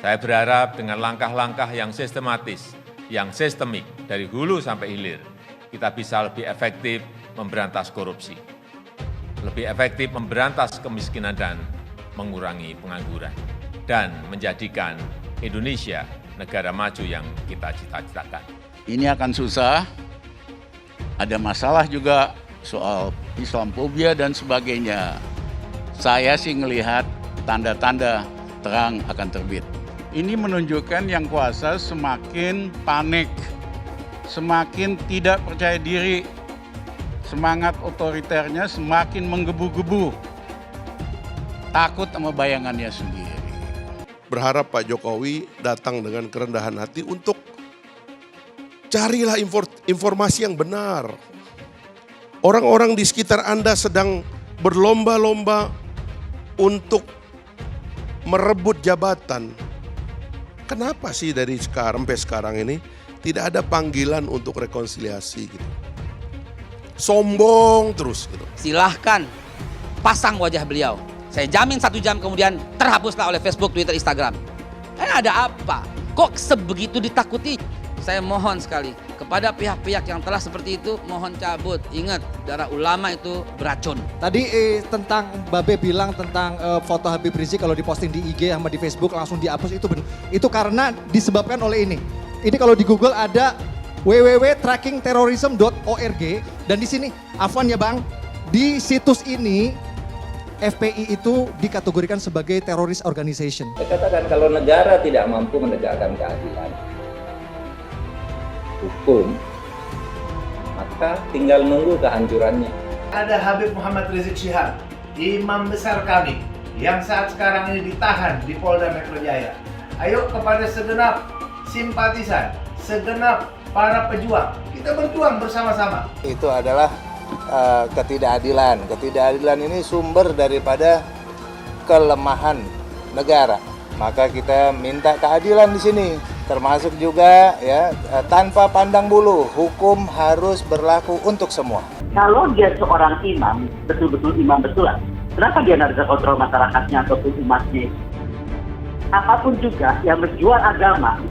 Saya berharap dengan langkah-langkah yang sistematis, yang sistemik dari hulu sampai hilir, kita bisa lebih efektif memberantas korupsi, lebih efektif memberantas kemiskinan dan mengurangi pengangguran, dan menjadikan Indonesia negara maju yang kita cita-citakan. Ini akan susah, ada masalah juga soal Islamfobia dan sebagainya. Saya sih ngelihat tanda-tanda terang akan terbit. Ini menunjukkan yang kuasa semakin panik, semakin tidak percaya diri, semangat otoriternya semakin menggebu-gebu, takut sama bayangannya sendiri. Berharap Pak Jokowi datang dengan kerendahan hati untuk carilah informasi yang benar. Orang-orang di sekitar Anda sedang berlomba-lomba untuk merebut jabatan. Kenapa sih dari sekarang sampai sekarang ini tidak ada panggilan untuk rekonsiliasi gitu? Sombong terus gitu. Silahkan pasang wajah beliau. Saya jamin 1 jam kemudian terhapuslah oleh Facebook, Twitter, Instagram. Ada apa? Kok sebegitu ditakuti? Saya mohon sekali kepada pihak-pihak yang telah seperti itu, mohon cabut. Ingat, darah ulama itu beracun. Tadi tentang Babe bilang tentang foto Habib Rizik kalau diposting di IG sama di Facebook langsung dihapus, itu karena disebabkan oleh ini. Ini kalau di Google ada www.trackingterrorism.org dan di sini, afwan ya Bang, di situs ini FPI itu dikategorikan sebagai terrorist organization. Saya katakan kalau negara tidak mampu menegakkan keadilan hukum, maka tinggal nunggu kehancurannya. Ada Habib Muhammad Rizik Syihab, imam besar kami, yang saat sekarang ini ditahan di Polda Metro Jaya. Ayo kepada segenap simpatisan, segenap para pejuang, kita berjuang bersama-sama. Itu adalah ketidakadilan. Ketidakadilan ini sumber daripada kelemahan negara. Maka kita minta keadilan di sini. Termasuk juga ya tanpa pandang bulu, hukum harus berlaku untuk semua. Kalau dia seorang imam, betul-betul imam betulan, kenapa dia tidak bisa kontrol masyarakatnya ataupun umatnya? Apapun juga yang menjual agama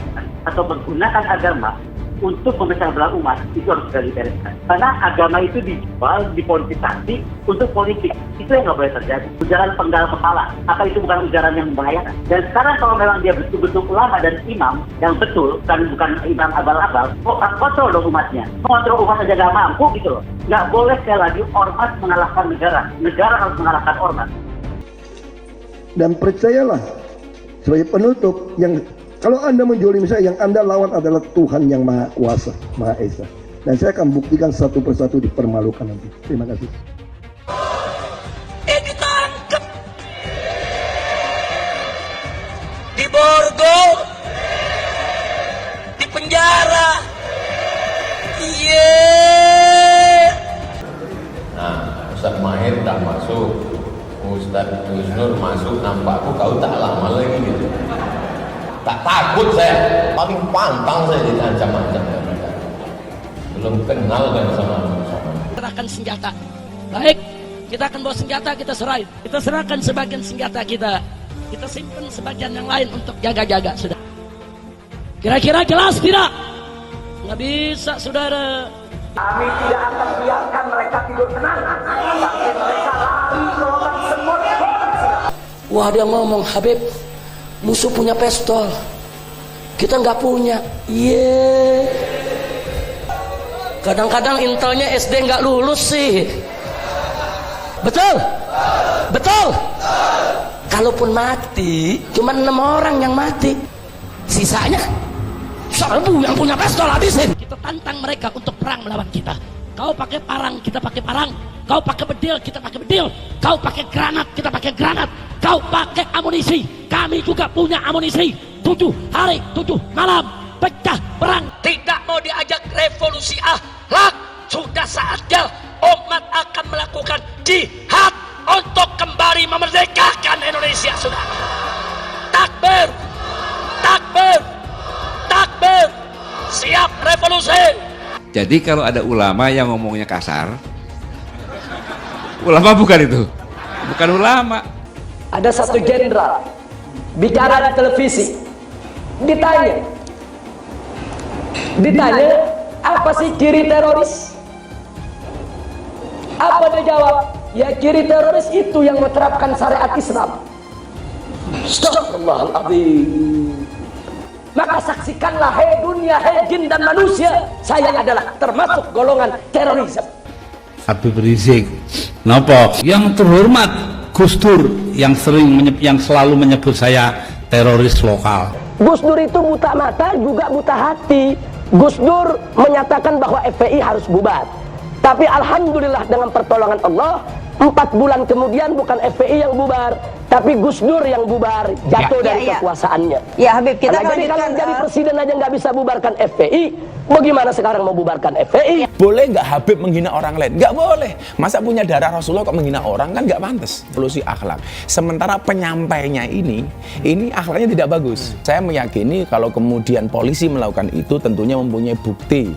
atau menggunakan agama untuk memecah belah umat, itu harus segera dibereskan. Karena agama itu dijual, dipolitisasi untuk politik. Itu yang nggak boleh terjadi. Ujaran penggal kepala, apa itu bukan ujaran yang membahayakan? Dan sekarang kalau memang dia betul-betul ulama dan imam yang betul, bukan imam abal-abal, kok kontrol dong umatnya. Mengontrol umat saja nggak mampu gitu loh. Nggak boleh sekali lagi ormas mengalahkan negara. Negara harus mengalahkan ormas. Dan percayalah, sebagai penutup, yang kalau Anda menjolim saya, yang Anda lawan adalah Tuhan yang Maha Kuasa, Maha Esa. Dan saya akan buktikan satu persatu dipermalukan nanti. Terima kasih. Ditangkap di borgol, di penjara. Nah, Ustaz Mahir tak masuk, Ustaz Gus Nur masuk, nampakku kau tak lama lagi gitu. Tak takut saya, paling pantang saya diancam-ancam. Belum kenal kan sama. Serahkan senjata. Baik, kita akan bawa senjata, kita serahin. Kita serahkan sebagian senjata kita. Kita simpan sebagian yang lain untuk jaga-jaga, sudah. Kira-kira jelas tidak? Nggak bisa, saudara. Kami tidak akan biarkan mereka tidur tenang. Tapi mereka lari gelombang semut. Wah, dia ngomong, Habib, musuh punya pistol, kita nggak punya. Kadang-kadang intelnya SD nggak lulus sih. Betul? Betul? Kalaupun mati, cuma 6 orang yang mati. Sisanya 1000 yang punya pistol habisin. Kita tantang mereka untuk perang melawan kita. Kau pakai parang, kita pakai parang. Kau pakai bedil, kita pakai bedil. Kau pakai granat, kita pakai granat. Kau pakai amunisi, kami juga punya amunisi. 7 hari, 7 malam, pecah perang. Tidak mau diajak revolusi akhlak. Sudah saatnya umat akan melakukan jihad untuk kembali memerdekakan Indonesia, saudara. Takbir, takbir, takbir, siap revolusi. Jadi kalau ada ulama yang ngomongnya kasar, ulama bukan itu, bukan ulama. Ada satu jenderal bicara di televisi, Ditanya, apa sih ciri teroris? Apa dia jawab? Ya ciri teroris itu yang menerapkan syariat Islam. Astagfirullahaladzim. Maka saksikanlah, hei dunia, hei jin dan manusia, saya adalah termasuk golongan terorisme. Habib Rizik, nopo? Yang terhormat Gus Dur yang selalu menyebut saya teroris lokal. Gus Dur itu buta mata juga buta hati. Gus Dur menyatakan bahwa FPI harus bubar. Tapi alhamdulillah dengan pertolongan Allah, 4 bulan kemudian bukan FPI yang bubar, tapi Gus Dur yang bubar, jatuh dari kekuasaannya. Ya Habib, kita kalau jadi presiden aja nggak bisa bubarkan FPI, bagaimana sekarang mau bubarkan FPI? Boleh nggak Habib menghina orang lain? Nggak boleh. Masa punya darah Rasulullah kok menghina orang, kan nggak pantas. Evolusi akhlak. Sementara penyampainya ini akhlaknya tidak bagus. Saya meyakini kalau kemudian polisi melakukan itu tentunya mempunyai bukti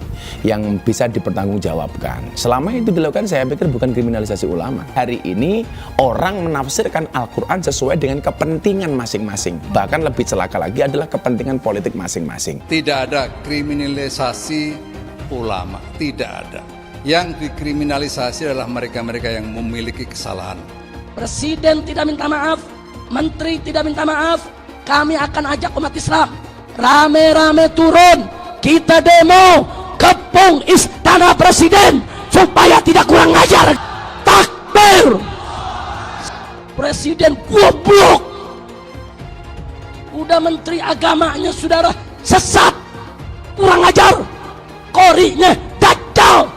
yang bisa dipertanggungjawabkan. Selama itu dilakukan, saya pikir bukan kriminalisasi ulama. Hari ini orang menafsirkan Al-Quran sesuai dengan kepentingan masing-masing. Bahkan lebih celaka lagi adalah kepentingan politik masing-masing. Tidak ada kriminalisasi ulama, tidak ada. Yang dikriminalisasi adalah mereka-mereka yang memiliki kesalahan. Presiden tidak minta maaf, menteri tidak minta maaf, kami akan ajak umat Islam rame-rame turun, kita demo kepung istana presiden supaya tidak kurang ajar. Takbir! Presiden goblok, udah menteri agamanya saudara sesat, kurang ajar, korinya dajjal,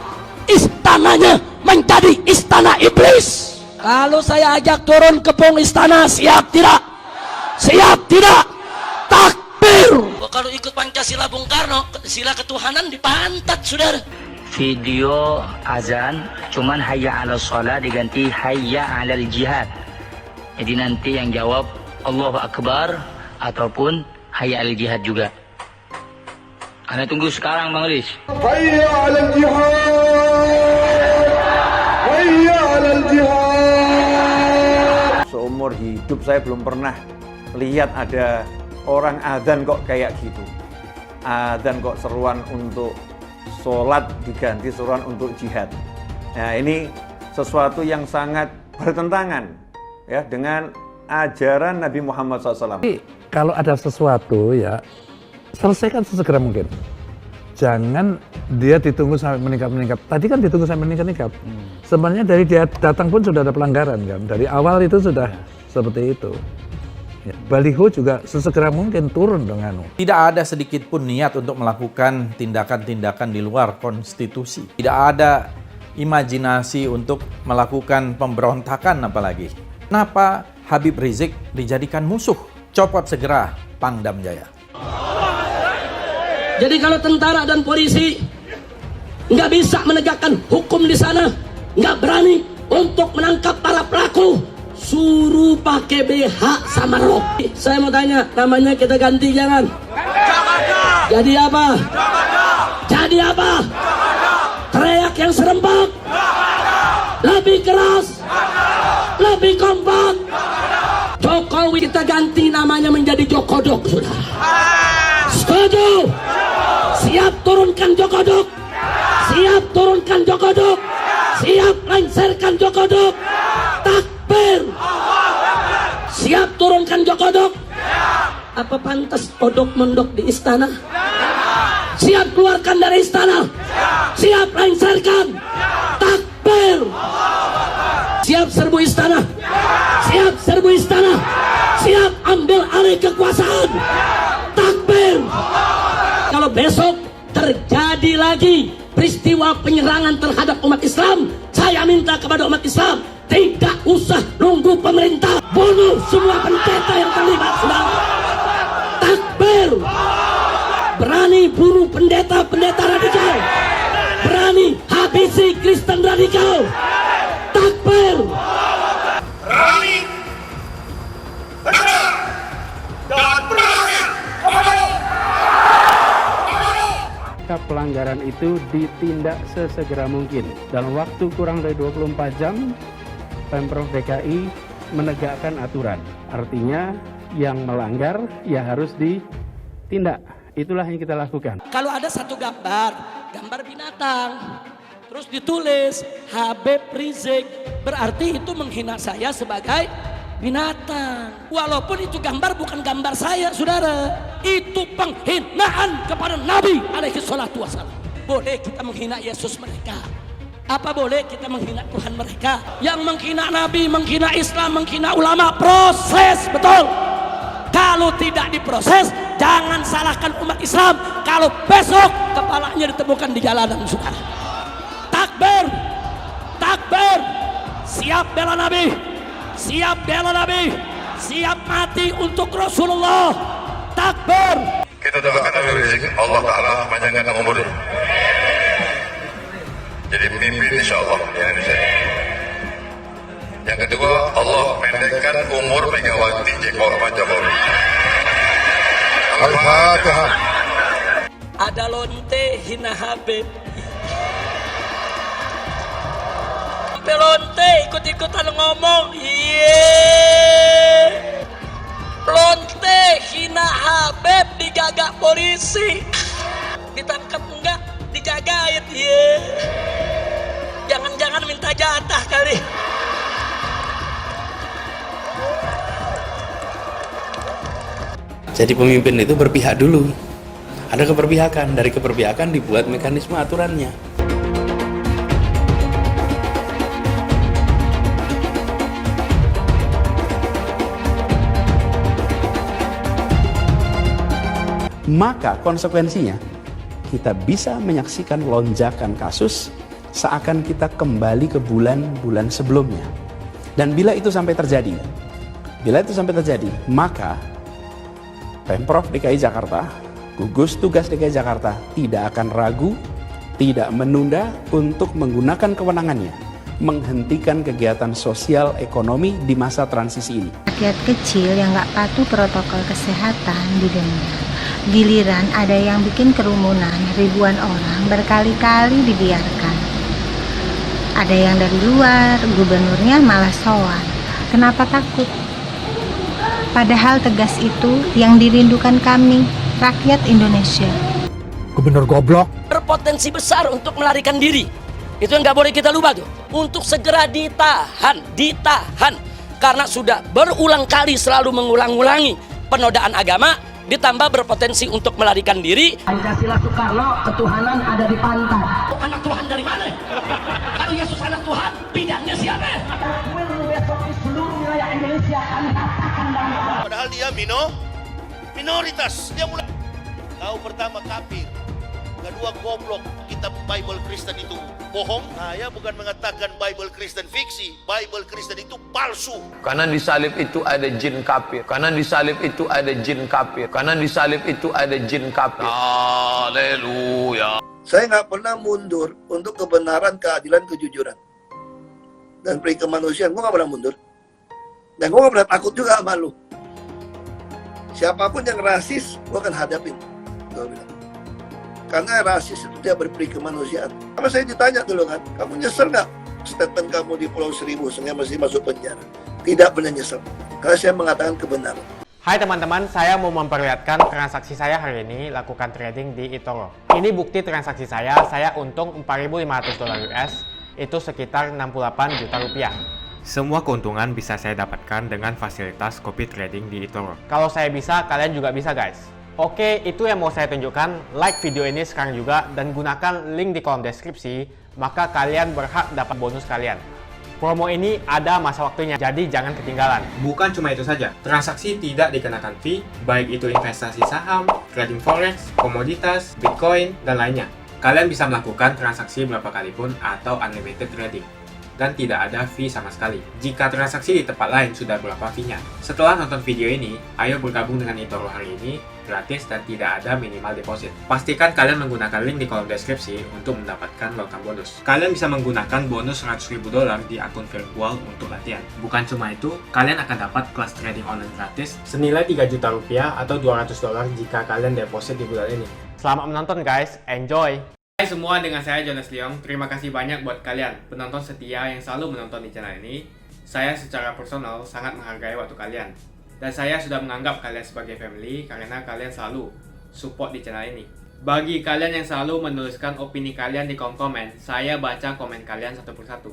istananya menjadi istana iblis. Kalau saya ajak turun kepung istana, siap tidak? Siap tidak? Takbir! Kalau ikut Pancasila Bung Karno, sila ketuhanan dipantat saudara. Video azan cuman hayya 'alal shalah diganti hayya 'alal jihad. Jadi nanti yang jawab Allahu Akbar ataupun hayya 'alal jihad juga. Anda tunggu sekarang Bang Riz. Hayya 'alal jihad. Hayya 'alal jihad. Seumur hidup saya belum pernah lihat ada orang adzan kok kayak gitu. Adzan kok seruan untuk sholat diganti seruan untuk jihad. Nah, ini sesuatu yang sangat bertentangan ya dengan ajaran Nabi Muhammad SAW. Kalau ada sesuatu ya selesaikan sesegera mungkin. Jangan dia ditunggu sampai meningkat. Tadi kan ditunggu sampai meningkat. Sebenarnya dari dia datang pun sudah ada pelanggaran kan. Dari awal itu sudah seperti itu. Ya, baliho juga sesegera mungkin turun dengan. Tidak ada sedikit pun niat untuk melakukan tindakan-tindakan di luar konstitusi. Tidak ada imajinasi untuk melakukan pemberontakan apalagi. Kenapa Habib Rizik dijadikan musuh? Copot segera Pangdam Jaya. Jadi kalau tentara dan polisi nggak bisa menegakkan hukum di sana, nggak berani untuk menangkap para pelaku, suruh pakai BH sama rok. Saya mau tanya, namanya kita ganti jangan? Jadi apa? Jadi apa? Teriak yang serempak, lebih keras, lebih kompak. Jokowi kita ganti namanya menjadi Jokodok, sudah. Setuju? Siap turunkan Jokodok. Siap turunkan Jokodok. Siap lengserkan Jokodok. Takbir. Siap turunkan Jokodok. Apa pantas odok mendok di istana? Siap keluarkan dari istana. Siap lengserkan. Takbir. Siap serbu istana. Siap serbu istana. Siap ambil alih kekuasaan. Takbir. Kalau besok terjadi lagi peristiwa penyerangan terhadap umat Islam, saya minta kepada umat Islam tidak usah nunggu pemerintah, bunuh semua pendeta yang terlibat, saudara. Takbir. Berani bunuh pendeta-pendeta radikal, berani habisi Kristen radikal. Takbir. Berani, benar, dan berani. Pelanggaran itu ditindak sesegera mungkin. Dalam waktu kurang dari 24 jam, Pemprov DKI menegakkan aturan. Artinya yang melanggar ya harus tindak. Itulah yang kita lakukan. Kalau ada satu gambar binatang, terus ditulis Habib Rizik, berarti itu menghina saya sebagai binatang. Walaupun itu gambar bukan gambar saya, saudara. Itu penghinaan kepada Nabi alaihi salatu wassalam. Boleh kita menghina Yesus mereka. Apa boleh kita menghina Tuhan mereka? Yang menghina Nabi, menghina Islam, menghina ulama, proses, betul. Kalau tidak diproses, jangan salahkan umat Islam kalau besok kepalanya ditemukan di jalanan, saudara. Takbir, takbir, siap bela Nabi, siap bela Nabi, siap mati untuk Rasulullah. Takbir. Kita doakan Habib Rizik, Allah Ta'ala panjangkan umur. Jadi pemimpin insya Allah di Indonesia. Yang kedua, Allah pendekkan umur Megawati Jokowi. Al-Fatihah. Ada lonte hina Habib. Sampai lonte ikut-ikutan ngomong. Lonte hina Habib digagak polisi. Ditangkap enggak? Dijagain. Jangan-jangan minta jatah kali. Jadi pemimpin itu berpihak dulu. Ada keberpihakan, dari keberpihakan dibuat mekanisme aturannya. Maka konsekuensinya kita bisa menyaksikan lonjakan kasus seakan kita kembali ke bulan-bulan sebelumnya. Dan bila itu sampai terjadi, maka Pemprov DKI Jakarta, gugus tugas DKI Jakarta tidak akan ragu, tidak menunda untuk menggunakan kewenangannya, menghentikan kegiatan sosial ekonomi di masa transisi ini. Rakyat kecil yang nggak patuh protokol kesehatan didenda. Giliran ada yang bikin kerumunan, ribuan orang berkali-kali dibiarkan. Ada yang dari luar, gubernurnya malah sowan. Kenapa takut? Padahal tegas itu yang dirindukan kami, rakyat Indonesia. Gubernur goblok. Berpotensi besar untuk melarikan diri. Itu yang nggak boleh kita lupa tuh. Untuk segera ditahan. Karena sudah berulang kali selalu mengulang-ulangi penodaan agama, ditambah berpotensi untuk melarikan diri. Pancasila Soekarno, ketuhanan ada di pantai. Anak Tuhan dari mana? Kalau Yesus anak Tuhan, bidangnya siapa? Besok di seluruh wilayah Indonesia kami katakan bahwa padahal dia minoritas. Dia mulai tahu pertama kafir, kedua goblok. Kitab Bible Kristen itu bohong. Saya bukan mengatakan Bible Kristen fiksi, Bible Kristen itu palsu. Karena di salib itu ada jin kafir. Karena di salib itu ada jin kafir. Karena di salib itu ada jin kafir. Haleluya. Saya nggak pernah mundur untuk kebenaran, keadilan, kejujuran, dan peri kemanusiaan. Gue nggak pernah mundur. Dan gue nggak pernah takut juga sama lu. Siapapun yang rasis, gue akan hadapin. Gue bilang. Karena rasis itu dia berperi kemanusiaan. Apa saya ditanya dulu kan, kamu nyesel nggak statement kamu di Pulau Seribu sehingga mesti masuk penjara? Tidak pernah nyesel. Karena saya mengatakan kebenaran. Hai teman-teman, saya mau memperlihatkan transaksi saya hari ini lakukan trading di eToro. Ini bukti transaksi saya untung $4.500 US, itu sekitar 68 juta rupiah. Semua keuntungan bisa saya dapatkan dengan fasilitas copy trading di eToro. Kalau saya bisa, kalian juga bisa guys. Oke, itu yang mau saya tunjukkan. Like video ini sekarang juga dan gunakan link di kolom deskripsi, maka kalian berhak dapat bonus kalian. Promo ini ada masa waktunya, jadi jangan ketinggalan. Bukan cuma itu saja, transaksi tidak dikenakan fee, baik itu investasi saham, trading forex, komoditas, bitcoin, dan lainnya. Kalian bisa melakukan transaksi berapa kali pun atau unlimited trading. Dan tidak ada fee sama sekali. Jika transaksi di tempat lain sudah berapa fee-nya. Setelah nonton video ini, ayo bergabung dengan eToro hari ini, gratis dan tidak ada minimal deposit. Pastikan kalian menggunakan link di kolom deskripsi untuk mendapatkan welcome bonus. Kalian bisa menggunakan bonus $100.000 di akun virtual untuk latihan. Bukan cuma itu, kalian akan dapat kelas trading online gratis senilai 3 juta rupiah atau $200 jika kalian deposit di bulan ini. Selamat menonton guys, enjoy! Hai semua, dengan saya Jonas Leong. Terima kasih banyak buat kalian penonton setia yang selalu menonton di channel ini. Saya secara personal sangat menghargai waktu kalian. Dan saya sudah menganggap kalian sebagai family karena kalian selalu support di channel ini. Bagi kalian yang selalu menuliskan opini kalian di kolom komen, saya baca komen kalian satu persatu.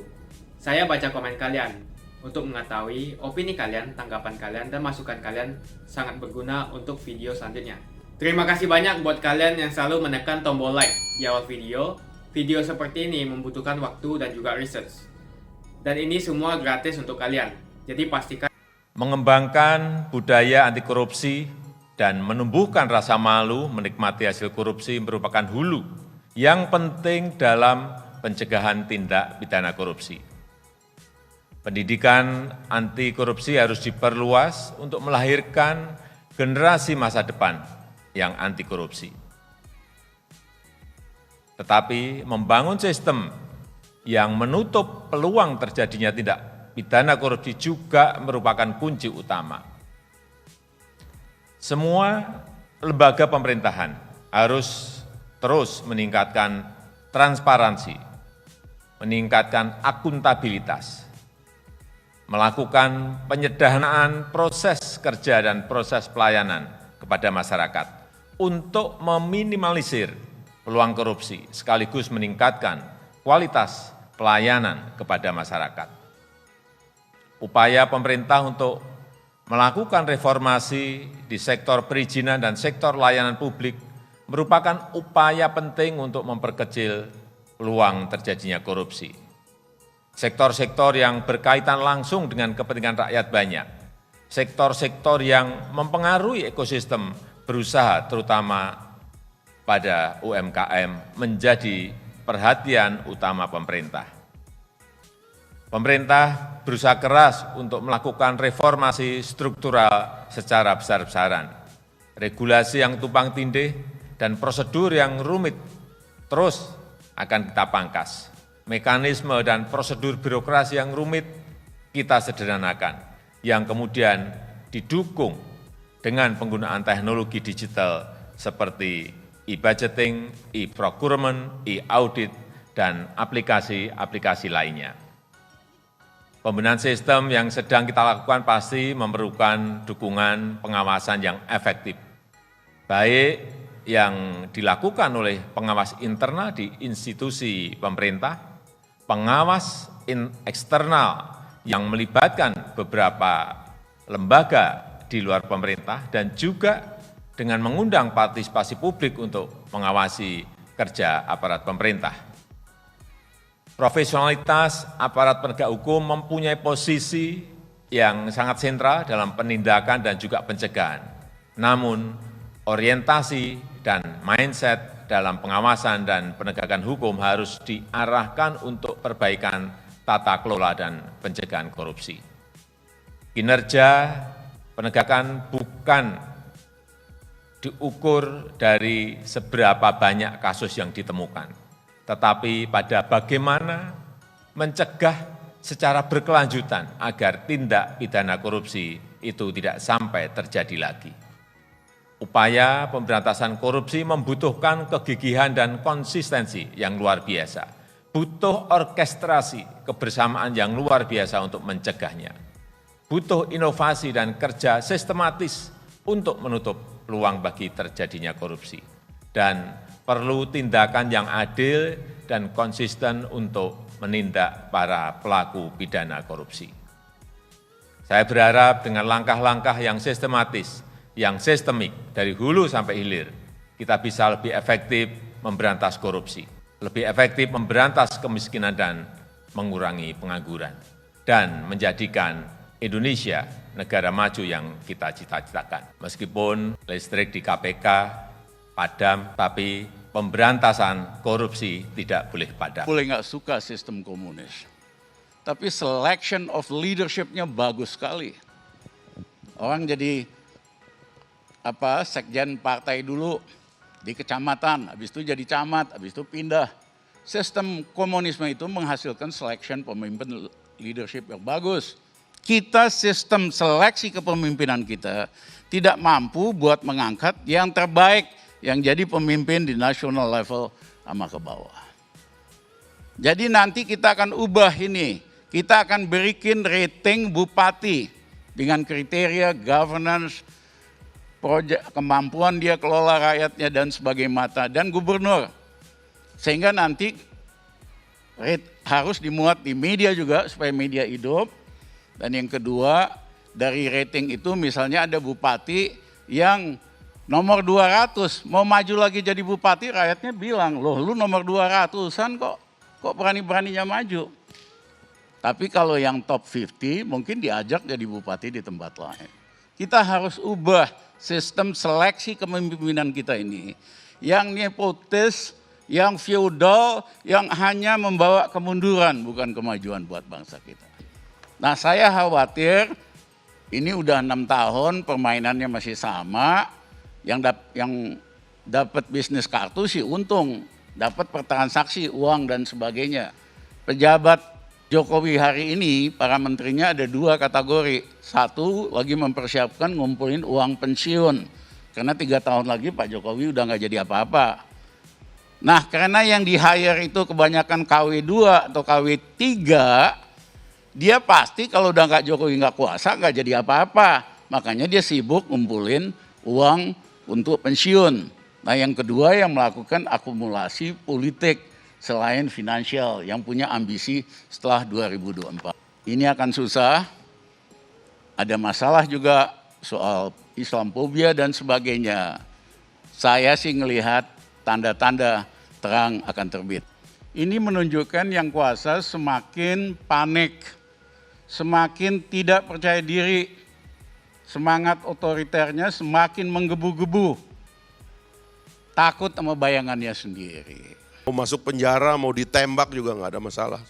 Saya baca komen kalian untuk mengetahui opini kalian, tanggapan kalian, dan masukan kalian sangat berguna untuk video selanjutnya. Terima kasih banyak buat kalian yang selalu menekan tombol like di awal video. Video seperti ini membutuhkan waktu dan juga research. Dan ini semua gratis untuk kalian. Jadi pastikan mengembangkan budaya anti korupsi dan menumbuhkan rasa malu menikmati hasil korupsi merupakan hulu yang penting dalam pencegahan tindak pidana korupsi. Pendidikan anti korupsi harus diperluas untuk melahirkan generasi masa depan yang anti korupsi. Tetapi membangun sistem yang menutup peluang terjadinya tindak pidana korupsi juga merupakan kunci utama. Semua lembaga pemerintahan harus terus meningkatkan transparansi, meningkatkan akuntabilitas, melakukan penyederhanaan proses kerja dan proses pelayanan kepada masyarakat untuk meminimalisir peluang korupsi sekaligus meningkatkan kualitas pelayanan kepada masyarakat. Upaya pemerintah untuk melakukan reformasi di sektor perizinan dan sektor layanan publik merupakan upaya penting untuk memperkecil peluang terjadinya korupsi. Sektor-sektor yang berkaitan langsung dengan kepentingan rakyat banyak, sektor-sektor yang mempengaruhi ekosistem berusaha terutama pada UMKM menjadi perhatian utama pemerintah. Pemerintah berusaha keras untuk melakukan reformasi struktural secara besar-besaran. Regulasi yang tumpang tindih dan prosedur yang rumit terus akan kita pangkas. Mekanisme dan prosedur birokrasi yang rumit kita sederhanakan, yang kemudian didukung dengan penggunaan teknologi digital seperti e-budgeting, e-procurement, e-audit, dan aplikasi-aplikasi lainnya. Pembenahan sistem yang sedang kita lakukan pasti memerlukan dukungan pengawasan yang efektif, baik yang dilakukan oleh pengawas internal di institusi pemerintah, pengawas eksternal yang melibatkan beberapa lembaga di luar pemerintah, dan juga dengan mengundang partisipasi publik untuk mengawasi kerja aparat pemerintah. Profesionalitas aparat penegak hukum mempunyai posisi yang sangat sentral dalam penindakan dan juga pencegahan. Namun, orientasi dan mindset dalam pengawasan dan penegakan hukum harus diarahkan untuk perbaikan tata kelola dan pencegahan korupsi. Kinerja penegakan bukan diukur dari seberapa banyak kasus yang ditemukan, tetapi pada bagaimana mencegah secara berkelanjutan agar tindak pidana korupsi itu tidak sampai terjadi lagi. Upaya pemberantasan korupsi membutuhkan kegigihan dan konsistensi yang luar biasa, butuh orkestrasi kebersamaan yang luar biasa untuk mencegahnya, butuh inovasi dan kerja sistematis untuk menutup peluang bagi terjadinya korupsi, dan perlu tindakan yang adil dan konsisten untuk menindak para pelaku pidana korupsi. Saya berharap dengan langkah-langkah yang sistematis, yang sistemik dari hulu sampai hilir, kita bisa lebih efektif memberantas korupsi, lebih efektif memberantas kemiskinan dan mengurangi pengangguran, dan menjadikan Indonesia negara maju yang kita cita-citakan. Meskipun listrik di KPK padam, tapi pemberantasan korupsi tidak boleh padam. Boleh nggak suka sistem komunis, tapi selection of leadership-nya bagus sekali. Orang jadi sekjen partai dulu di kecamatan, habis itu jadi camat, habis itu pindah. Sistem komunisme itu menghasilkan selection pemimpin leadership yang bagus. Kita sistem seleksi kepemimpinan kita tidak mampu buat mengangkat yang terbaik, yang jadi pemimpin di national level sama ke bawah. Jadi nanti kita akan ubah ini. Kita akan berikan rating bupati dengan kriteria governance, kemampuan dia kelola rakyatnya dan sebagai mata, dan gubernur. Sehingga nanti harus dimuat di media juga supaya media hidup. Dan yang kedua, dari rating itu misalnya ada bupati yang nomor 200, mau maju lagi jadi bupati, rakyatnya bilang, loh lu nomor 200-an kok berani-beraninya maju. Tapi kalau yang top 50 mungkin diajak jadi bupati di tempat lain. Kita harus ubah sistem seleksi kepemimpinan kita ini. Yang nepotis, yang feudal, yang hanya membawa kemunduran bukan kemajuan buat bangsa kita. Nah saya khawatir ini udah 6 tahun permainannya masih sama. Yang dapat bisnis kartu sih untung, dapat pertransaksi uang dan sebagainya. Pejabat Jokowi hari ini, para menterinya ada 2 kategori. 1 lagi mempersiapkan ngumpulin uang pensiun. Karena 3 tahun lagi Pak Jokowi udah nggak jadi apa-apa. Nah karena yang di hire itu kebanyakan KW2 atau KW3, dia pasti kalau udah nggak Jokowi nggak kuasa nggak jadi apa-apa. Makanya dia sibuk ngumpulin uang untuk pensiun. Nah yang kedua yang melakukan akumulasi politik selain finansial, yang punya ambisi setelah 2024. Ini akan susah, ada masalah juga soal Islamophobia dan sebagainya. Saya sih ngelihat tanda-tanda terang akan terbit. Ini menunjukkan yang kuasa semakin panik, semakin tidak percaya diri, semangat otoriternya semakin menggebu-gebu, takut sama bayangannya sendiri. Mau masuk penjara, mau ditembak juga nggak ada masalah.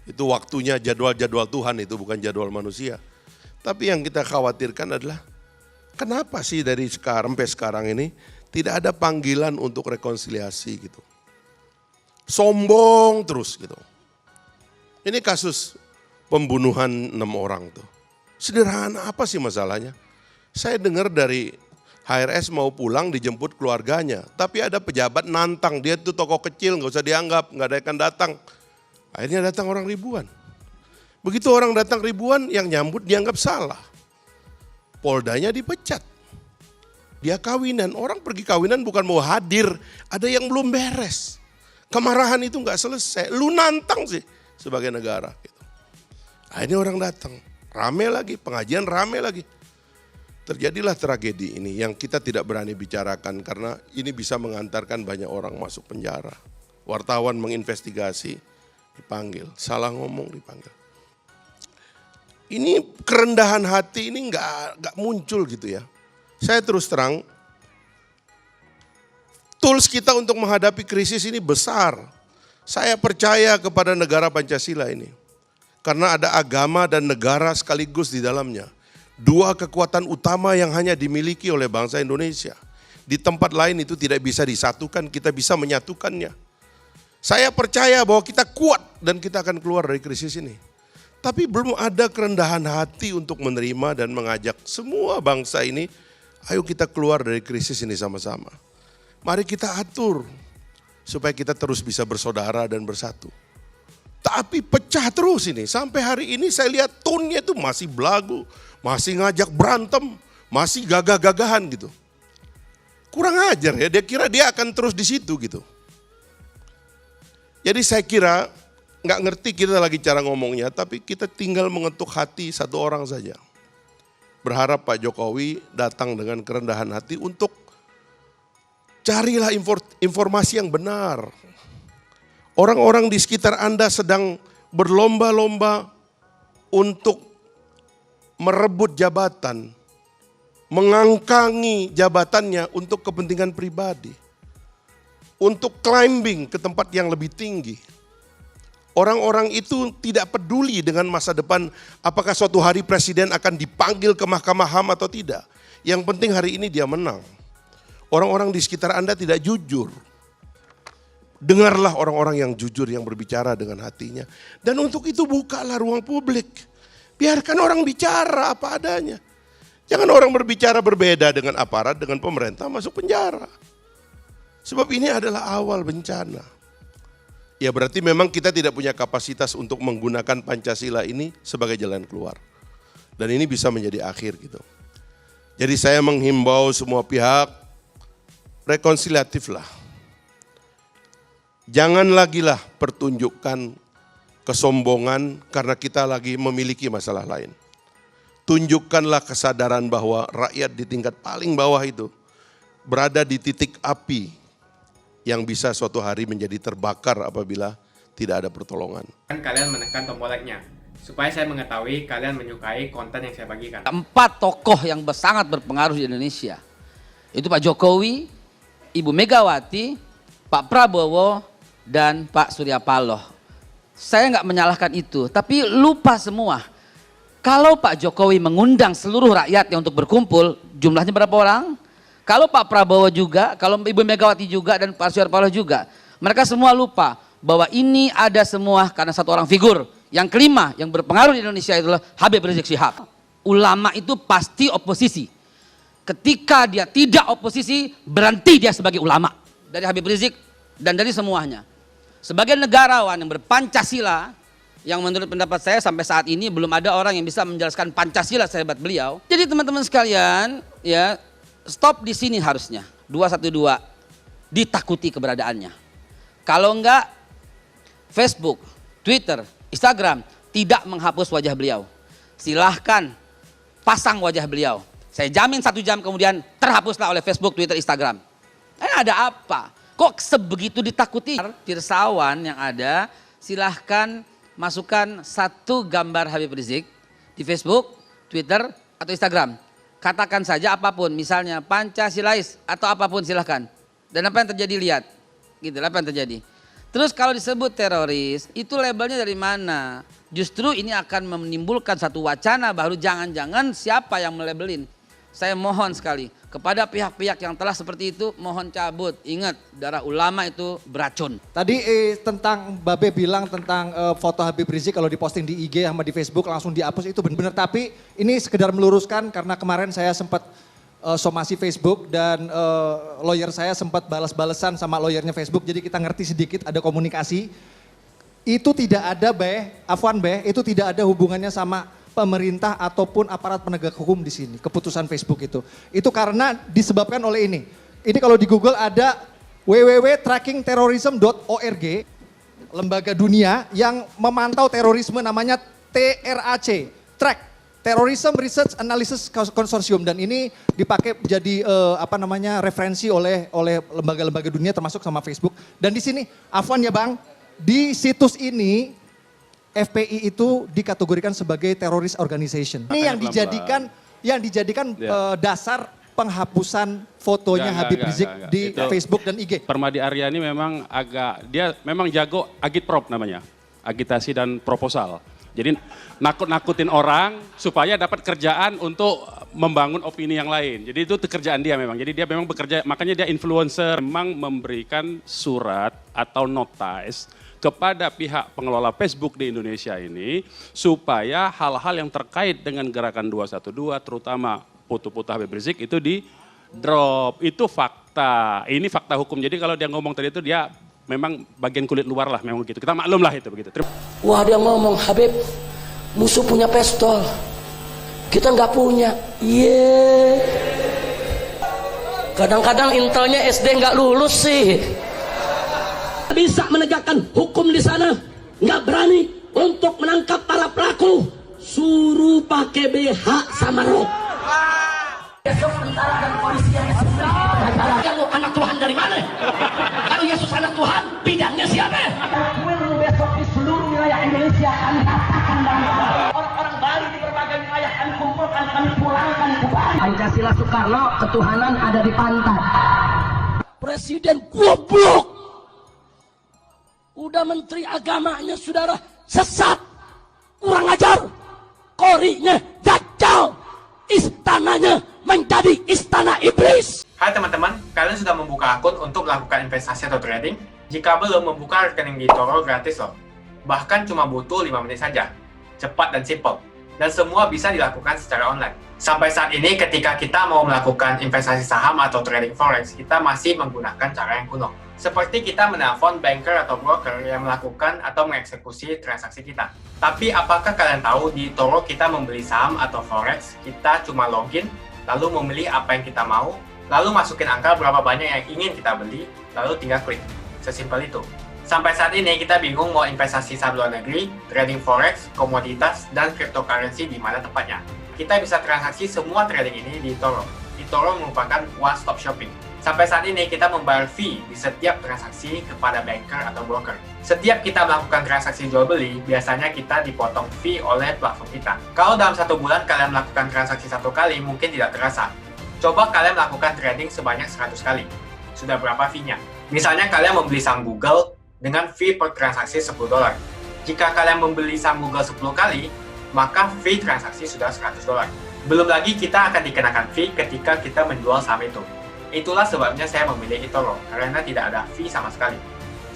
Itu waktunya jadwal-jadwal Tuhan, itu bukan jadwal manusia. Tapi yang kita khawatirkan adalah kenapa sih dari sekarang sampai sekarang ini tidak ada panggilan untuk rekonsiliasi gitu. Sombong terus gitu. Ini kasus pembunuhan 6 orang tuh. Sederhana, apa sih masalahnya? Saya dengar dari HRS mau pulang dijemput keluarganya, tapi ada pejabat nantang, dia itu tokoh kecil, nggak usah dianggap, nggak ada yang datang. Akhirnya datang orang ribuan. Begitu orang datang ribuan, yang nyambut dianggap salah. Poldanya dipecat. Dia kawinan, orang pergi kawinan bukan mau hadir, ada yang belum beres. Kemarahan itu nggak selesai, lu nantang sih sebagai negara. Gitu. Akhirnya orang datang, rame lagi, pengajian rame lagi. Terjadilah tragedi ini yang kita tidak berani bicarakan karena ini bisa mengantarkan banyak orang masuk penjara. Wartawan menginvestigasi, dipanggil, salah ngomong dipanggil. Ini kerendahan hati ini nggak muncul gitu ya. Saya terus terang, tools kita untuk menghadapi krisis ini besar. Saya percaya kepada negara Pancasila ini. Karena ada agama dan negara sekaligus di dalamnya. 2 kekuatan utama yang hanya dimiliki oleh bangsa Indonesia. Di tempat lain itu tidak bisa disatukan, kita bisa menyatukannya. Saya percaya bahwa kita kuat dan kita akan keluar dari krisis ini. Tapi belum ada kerendahan hati untuk menerima dan mengajak semua bangsa ini, ayo kita keluar dari krisis ini sama-sama. Mari kita atur supaya kita terus bisa bersaudara dan bersatu. Tapi pecah terus ini, sampai hari ini saya lihat tone-nya itu masih belagu, masih ngajak berantem, masih gagah-gagahan gitu. Kurang ajar ya, dia kira dia akan terus di situ gitu. Jadi saya kira nggak ngerti kita lagi cara ngomongnya, tapi kita tinggal mengetuk hati satu orang saja. Berharap Pak Jokowi datang dengan kerendahan hati untuk carilah informasi yang benar. Orang-orang di sekitar Anda sedang berlomba-lomba untuk merebut jabatan, mengangkangi jabatannya untuk kepentingan pribadi, untuk climbing ke tempat yang lebih tinggi. Orang-orang itu tidak peduli dengan masa depan, apakah suatu hari presiden akan dipanggil ke Mahkamah HAM atau tidak. Yang penting hari ini dia menang. Orang-orang di sekitar Anda tidak jujur. Dengarlah orang-orang yang jujur, yang berbicara dengan hatinya. Dan untuk itu bukalah ruang publik. Biarkan orang bicara apa adanya. Jangan orang berbicara berbeda dengan aparat, dengan pemerintah masuk penjara. Sebab ini adalah awal bencana. Ya berarti memang kita tidak punya kapasitas untuk menggunakan Pancasila ini sebagai jalan keluar. Dan ini bisa menjadi akhir gitu. Jadi saya menghimbau semua pihak, rekonsiliatif lah. Jangan lagi lah pertunjukkan kesombongan karena kita lagi memiliki masalah lain. Tunjukkanlah kesadaran bahwa rakyat di tingkat paling bawah itu berada di titik api yang bisa suatu hari menjadi terbakar apabila tidak ada pertolongan. Kalian menekan tombol like-nya supaya saya mengetahui kalian menyukai konten yang saya bagikan. 4 tokoh yang sangat berpengaruh di Indonesia. Itu Pak Jokowi, Ibu Megawati, Pak Prabowo, dan Pak Surya Paloh. Saya nggak menyalahkan itu, tapi lupa semua. Kalau Pak Jokowi mengundang seluruh rakyatnya untuk berkumpul, jumlahnya berapa orang? Kalau Pak Prabowo juga, kalau Ibu Megawati juga, dan Pak Surya Paloh juga. Mereka semua lupa bahwa ini ada semua karena satu orang figur. Yang kelima yang berpengaruh di Indonesia adalah Habib Rizik Syihab. Ulama itu pasti oposisi. Ketika dia tidak oposisi, berhenti dia sebagai ulama. Dari Habib Rizik dan dari semuanya. Sebagai negarawan yang berpancasila, yang menurut pendapat saya sampai saat ini belum ada orang yang bisa menjelaskan Pancasila sehebat beliau. Jadi teman-teman sekalian, ya stop di sini harusnya. 212 ditakuti keberadaannya. Kalau enggak, Facebook, Twitter, Instagram tidak menghapus wajah beliau. Silahkan pasang wajah beliau. Saya jamin 1 jam kemudian terhapuslah oleh Facebook, Twitter, Instagram. Ada apa? Kok sebegitu ditakuti? Pirsawan yang ada, silahkan masukkan 1 gambar Habib Rizik di Facebook, Twitter, atau Instagram. Katakan saja apapun, misalnya Pancasilais atau apapun silahkan. Dan apa yang terjadi lihat, gitu, apa yang terjadi. Terus kalau disebut teroris, itu labelnya dari mana? Justru ini akan menimbulkan satu wacana baru, jangan-jangan siapa yang melabelin. Saya mohon sekali kepada pihak-pihak yang telah seperti itu, mohon cabut. Ingat, darah ulama itu beracun. Tadi tentang Babe bilang tentang foto Habib Rizik kalau diposting di IG sama di Facebook langsung dihapus, itu benar-benar. Tapi ini sekedar meluruskan karena kemarin saya sempat somasi Facebook dan lawyer saya sempat balas-balesan sama lawyernya Facebook. Jadi kita ngerti sedikit, ada komunikasi. Itu tidak ada Afwan itu tidak ada hubungannya sama pemerintah ataupun aparat penegak hukum di sini, keputusan Facebook itu. Itu karena disebabkan oleh ini. Ini kalau di Google ada www.trackingterrorism.org, lembaga dunia yang memantau terorisme namanya TRAC, Track Terrorism Research Analysis Consortium, dan ini dipakai jadi referensi oleh lembaga-lembaga dunia termasuk sama Facebook. Dan di sini, Afwan ya Bang, di situs ini FPI itu dikategorikan sebagai terrorist organization. Ini yang dijadikan dasar penghapusan fotonya Habib Rizik di Facebook dan IG. Permadi Aryani memang dia memang jago agitprop namanya, agitasi dan proposal. Jadi nakut-nakutin orang supaya dapat kerjaan untuk membangun opini yang lain. Jadi itu pekerjaan dia memang. Jadi dia memang bekerja, makanya dia influencer, memang memberikan surat atau notice kepada pihak pengelola Facebook di Indonesia ini supaya hal-hal yang terkait dengan gerakan 212 terutama foto-foto Habib Rizik itu di drop. Itu fakta. Ini fakta hukum. Jadi kalau dia ngomong tadi itu dia memang bagian kulit luar lah memang begitu. Kita maklum lah itu begitu. Wah, dia ngomong, Habib musuh punya pistol, kita nggak punya. Kadang-kadang intelnya SD nggak lulus sih. Bisa menegakkan hukum di sana, nggak berani untuk menangkap para pelaku, suruh pakai BH sama rok. Besok tentara dan polisi yang kalau anak Tuhan dari mana? Kalau Yesus anak Tuhan, bidangnya siapa? Besok di seluruh wilayah Indonesia kami katakan orang-orang Bali di berbagai wilayah kami kumpulkan, kami pulangkan ke Bali. Pancasila Soekarno, ketuhanan ada di pantat. Presiden goblok. Udah menteri agamanya saudara sesat, kurang ajar, korinya dajjal, istananya menjadi istana iblis. Hai teman-teman, kalian sudah membuka akun untuk melakukan investasi atau trading? Jika belum, membuka rekening di eToro gratis loh. Bahkan cuma butuh 5 menit saja. Cepat dan simple. Dan semua bisa dilakukan secara online. Sampai saat ini ketika kita mau melakukan investasi saham atau trading forex, kita masih menggunakan cara yang kuno. Seperti kita menelpon banker atau broker yang melakukan atau mengeksekusi transaksi kita. Tapi apakah kalian tahu di eToro kita membeli saham atau forex, kita cuma login, lalu memilih apa yang kita mau, lalu masukin angka berapa banyak yang ingin kita beli, lalu tinggal klik. Sesimpel itu. Sampai saat ini kita bingung mau investasi saham luar negeri, trading forex, komoditas, dan cryptocurrency di mana tepatnya. Kita bisa transaksi semua trading ini di eToro. eToro merupakan one-stop shopping. Sampai saat ini kita membayar fee di setiap transaksi kepada banker atau broker. Setiap kita melakukan transaksi jual beli, biasanya kita dipotong fee oleh platform kita. Kalau dalam 1 bulan kalian melakukan transaksi 1 kali, mungkin tidak terasa. Coba kalian melakukan trading sebanyak 100 kali. Sudah berapa fee-nya? Misalnya kalian membeli saham Google dengan fee per transaksi $10. Jika kalian membeli saham Google 10 kali, maka fee transaksi sudah $100. Belum lagi kita akan dikenakan fee ketika kita menjual saham itu. Itulah sebabnya saya memilih eToro, karena tidak ada fee sama sekali.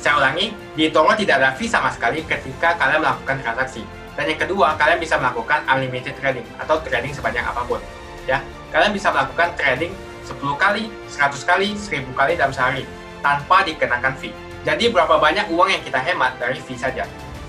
Saya ulangi, di eToro tidak ada fee sama sekali ketika kalian melakukan transaksi. Dan yang kedua, kalian bisa melakukan unlimited trading atau trading sebanyak apapun. Ya, kalian bisa melakukan trading 10 kali, 100 kali, 1000 kali dalam sehari tanpa dikenakan fee. Jadi berapa banyak uang yang kita hemat dari fee saja.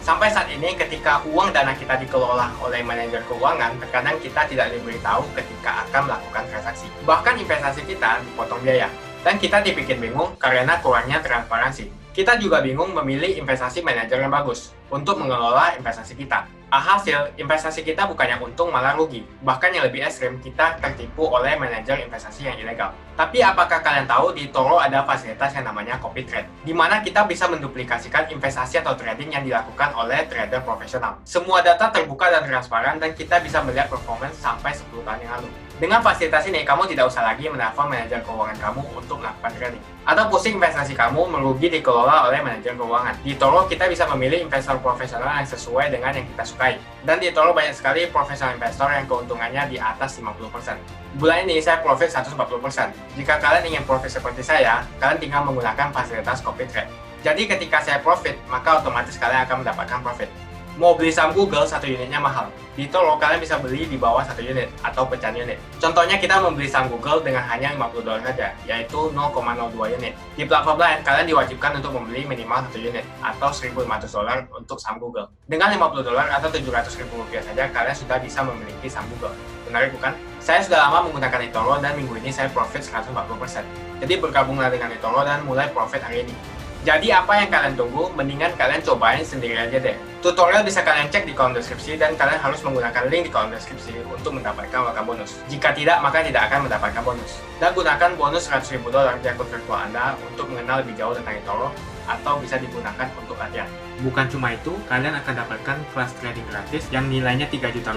Sampai saat ini ketika uang dana kita dikelola oleh manajer keuangan, terkadang kita tidak diberitahu ketika akan melakukan transaksi. Bahkan investasi kita dipotong biaya. Dan kita dibikin bingung karena kurangnya transparansi. Kita juga bingung memilih investasi manajer yang bagus untuk mengelola investasi kita. Alhasil, investasi kita bukannya untung malah rugi. Bahkan yang lebih ekstrim, kita tertipu oleh manajer investasi yang ilegal. Tapi apakah kalian tahu di eToro ada fasilitas yang namanya copy trade, di mana kita bisa menduplikasikan investasi atau trading yang dilakukan oleh trader profesional. Semua data terbuka dan transparan dan kita bisa melihat performance sampai 10 tahun yang lalu. Dengan fasilitas ini, kamu tidak usah lagi menelpon manajer keuangan kamu untuk melakukan trading. Atau pusing investasi kamu merugi dikelola oleh manajer keuangan. Di eToro, kita bisa memilih investor profesional yang sesuai dengan yang kita sukai. Dan di eToro banyak sekali profesional investor yang keuntungannya di atas 50%. Bulan ini saya profit 140%. Jika kalian ingin profit seperti saya, kalian tinggal menggunakan fasilitas copy trade. Jadi ketika saya profit, maka otomatis kalian akan mendapatkan profit. Mau beli saham Google, 1 unitnya mahal. Di eToro, kalian bisa beli di bawah 1 unit atau pecahan unit. Contohnya kita membeli saham Google dengan hanya $50 saja, yaitu 0,02 unit. Di platform lain, kalian diwajibkan untuk membeli minimal 1 unit atau $1.500 untuk saham Google. Dengan $50 atau Rp700.000 saja, kalian sudah bisa memiliki saham Google. Menarik bukan? Saya sudah lama menggunakan eToro dan minggu ini saya profit 140%. Jadi bergabunglah dengan eToro dan mulai profit hari ini. Jadi apa yang kalian tunggu? Mendingan kalian cobain sendiri aja deh. Tutorial bisa kalian cek di kolom deskripsi dan kalian harus menggunakan link di kolom deskripsi untuk mendapatkan welcome bonus. Jika tidak, maka tidak akan mendapatkan bonus. Dan gunakan bonus $100.000 di akun virtual Anda untuk mengenal lebih jauh tentang eToro atau bisa digunakan untuk latihan. Bukan cuma itu, kalian akan dapatkan kelas trading gratis yang nilainya Rp3 juta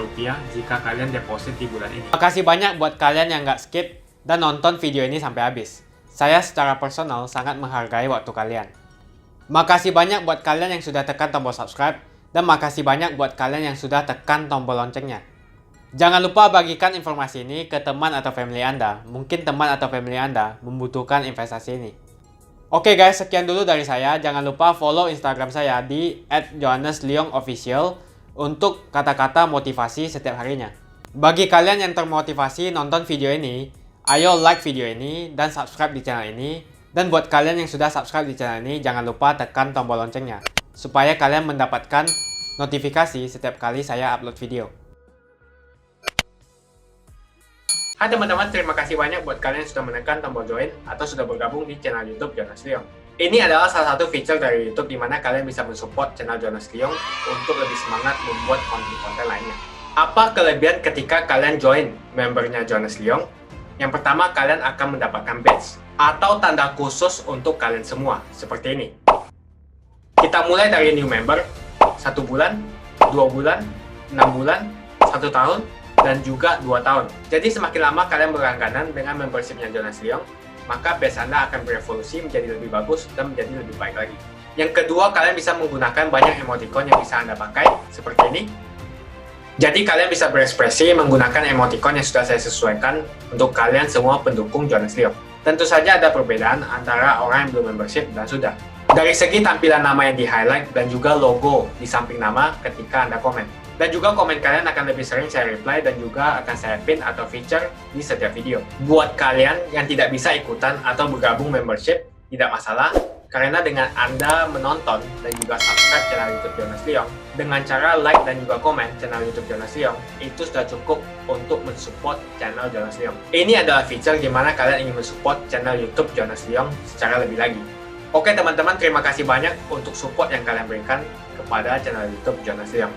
jika kalian deposit di bulan ini. Makasih banyak buat kalian yang nggak skip dan nonton video ini sampai habis. Saya secara personal sangat menghargai waktu kalian. Makasih banyak buat kalian yang sudah tekan tombol subscribe, dan makasih banyak buat kalian yang sudah tekan tombol loncengnya. Jangan lupa bagikan informasi ini ke teman atau family Anda. Mungkin teman atau family Anda membutuhkan investasi ini. Oke guys, sekian dulu dari saya. Jangan lupa follow Instagram saya di @johannesleongofficial untuk kata-kata motivasi setiap harinya. Bagi kalian yang termotivasi nonton video ini, ayo like video ini dan subscribe di channel ini. Dan buat kalian yang sudah subscribe di channel ini, jangan lupa tekan tombol loncengnya supaya kalian mendapatkan notifikasi setiap kali saya upload video. Hai teman-teman, terima kasih banyak buat kalian yang sudah menekan tombol join atau sudah bergabung di channel YouTube Jonas Leong. Ini adalah salah satu feature dari YouTube di mana kalian bisa mensupport channel Jonas Leong untuk lebih semangat membuat konten-konten lainnya. Apa kelebihan ketika kalian join membernya Jonas Leong? Yang pertama, kalian akan mendapatkan badge atau tanda khusus untuk kalian semua, seperti ini. Kita mulai dari new member, 1 bulan, 2 bulan, 6 bulan, 1 tahun, dan juga 2 tahun. Jadi semakin lama kalian berlangganan dengan membershipnya Jonas Leong, maka badge Anda akan berevolusi menjadi lebih bagus dan menjadi lebih baik lagi. Yang kedua, kalian bisa menggunakan banyak emoticon yang bisa Anda pakai, seperti ini. Jadi kalian bisa berekspresi menggunakan emoticon yang sudah saya sesuaikan untuk kalian semua pendukung Jonas Leong. Tentu saja ada perbedaan antara orang yang belum membership dan sudah. Dari segi tampilan nama yang di-highlight dan juga logo di samping nama ketika Anda komen. Dan juga komen kalian akan lebih sering saya reply dan juga akan saya pin atau feature di setiap video. Buat kalian yang tidak bisa ikutan atau bergabung membership, tidak masalah. Karena dengan Anda menonton dan juga subscribe channel YouTube Jonas Leong, dengan cara like dan juga komen channel YouTube Jonas Leong, itu sudah cukup untuk mensupport channel Jonas Leong. Ini adalah feature di mana kalian ingin mensupport channel YouTube Jonas Leong secara lebih lagi. Oke teman-teman, terima kasih banyak untuk support yang kalian berikan kepada channel YouTube Jonas Leong.